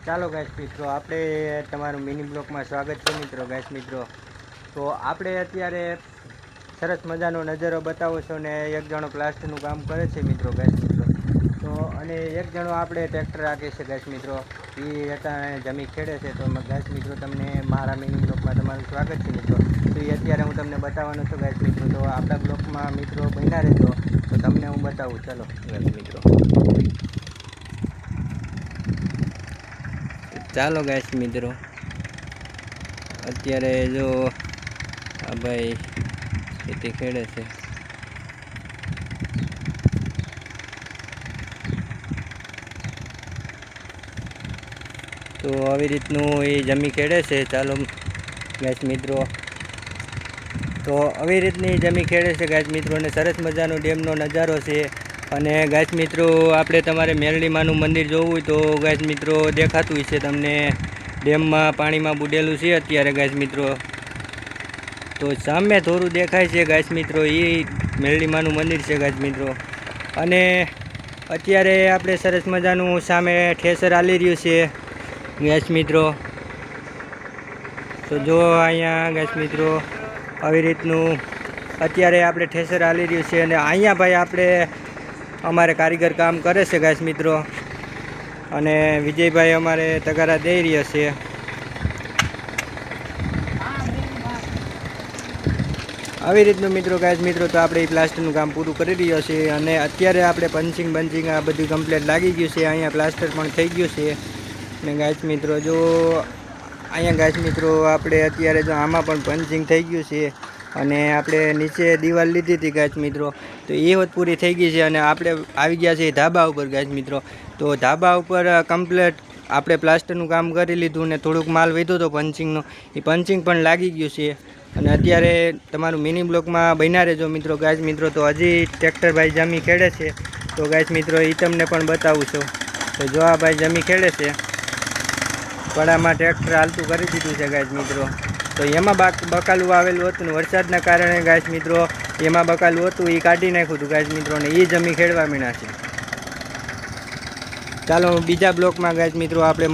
ચાલો ગાઈસ મિત્રો, આપણે તમારું મિની બ્લોકમાં સ્વાગત છે મિત્રો. ગાઈસ મિત્રો, તો આપણે અત્યારે સરસ મજાનો નજારો બતાવો છો ને એક જણો પ્લાસ્ટરનું કામ કરે છે મિત્રો. ગાઈસ મિત્રો, તો અને એક જણો આપણે ટ્રેક્ટર રાખે છે ગાઈસ મિત્રો. એ અત્યારે જમી ખેડે છે. તો ગાઈસ મિત્રો, તમને મારા મિની બ્લોકમાં તમારું સ્વાગત છે મિત્રો. તો એ અત્યારે હું તમને બતાવવાનો છું ગાઈસ મિત્રો. તો આપણા બ્લોકમાં મિત્રો બન્યા રહેજો, તો તમને હું બતાવું. ચાલો ગાઈસ મિત્રો, ચાલો ગાઈસ મિત્રો, અત્યારે જો આ ભાઈ ખેતી ખેડે છે. તો આવી રીતનું એ જમી ખેડે છે. ચાલો ગાઈસ મિત્રો, તો આવી રીતની જમી ખેડે છે ગાઈસ મિત્રો. અને સરસ મજાનો ડેમનો નજારો છે. અને ગાઈસ મિત્રો, આપણે તમારે મેરડીમાનું મંદિર જોવું હોય તો ગાઈસ મિત્રો દેખાતું હોય છે તમને. ડેમમાં પાણીમાં બુડેલું છે અત્યારે ગાઈસ મિત્રો. તો સામે થોડું દેખાય છે ગાઈસ મિત્રો, એ મેરડીમાનું મંદિર છે ગાઈસ મિત્રો. અને અત્યારે આપણે સરસ મજાનું સામે ઠેસર હાલી રહ્યું છે ગાઈસ મિત્રો. તો જો અહીંયા ગાઈસ મિત્રો આવી રીતનું અત્યારે આપણે ઠેસર હાલી રહ્યું છે. અને અહીંયા ભાઈ આપણે અમારે કારીગર કામ કરે છે ગાઈસ મિત્રો. અને વિજયભાઈ અમારે તગારા દઈ રહ્યા છે. આવી રીતનું મિત્રો ગાઈસ મિત્રો, તો આપણે એ પ્લાસ્ટરનું કામ પૂરું કરી રહ્યો છે. અને અત્યારે આપણે પંચિંગ આ બધું કમ્પ્લીટ લાગી ગયું છે. અહીંયા પ્લાસ્ટર પણ થઈ ગયું છે. અને ગાઈસ મિત્રો, જો અહીંયા ગાઈસ મિત્રો આપણે અત્યારે જો આમાં પણ પંચિંગ થઈ ગયું છે. અને આપણે નીચે દિવાલ લીધી હતી ગાઈસ મિત્રો, તો એ હોત પૂરી થઈ ગઈ છે. અને આપણે આવી ગયા છે ધાબા ઉપર ગાઈસ મિત્રો. તો ધાબા ઉપર કમ્પ્લીટ આપણે પ્લાસ્ટરનું કામ કરી લીધું. ને થોડુંક માલ વધ્યો હતો પંચિંગનો, એ પંચિંગ પણ લાગી ગયું છે. અને અત્યારે તમારું મિની બ્લોકમાં બન્યા રહેજો મિત્રો. ગાઈસ મિત્રો, તો હજી ટ્રેક્ટર ભાઈ જમી ખેડે છે. તો ગાઈસ મિત્રો, એ તમને પણ બતાવું છું. તો જો આ ભાઈ જમી ખેડે છે, પડામાં ટ્રેક્ટર હાલતું કરી દીધું છે ગાઈસ મિત્રો. તો એમાં બકાલું આવેલું હતું ને વરસાદના કારણે ગાઈસ મિત્રો એમાં બકાલું હતું એ કાઢી નાખ્યું હતું ગાઈસ મિત્રો. ને એ જમી ખેડવા મીણા છે. ચાલો બીજા બ્લોકમાં ગાઈસ મિત્રો આપણે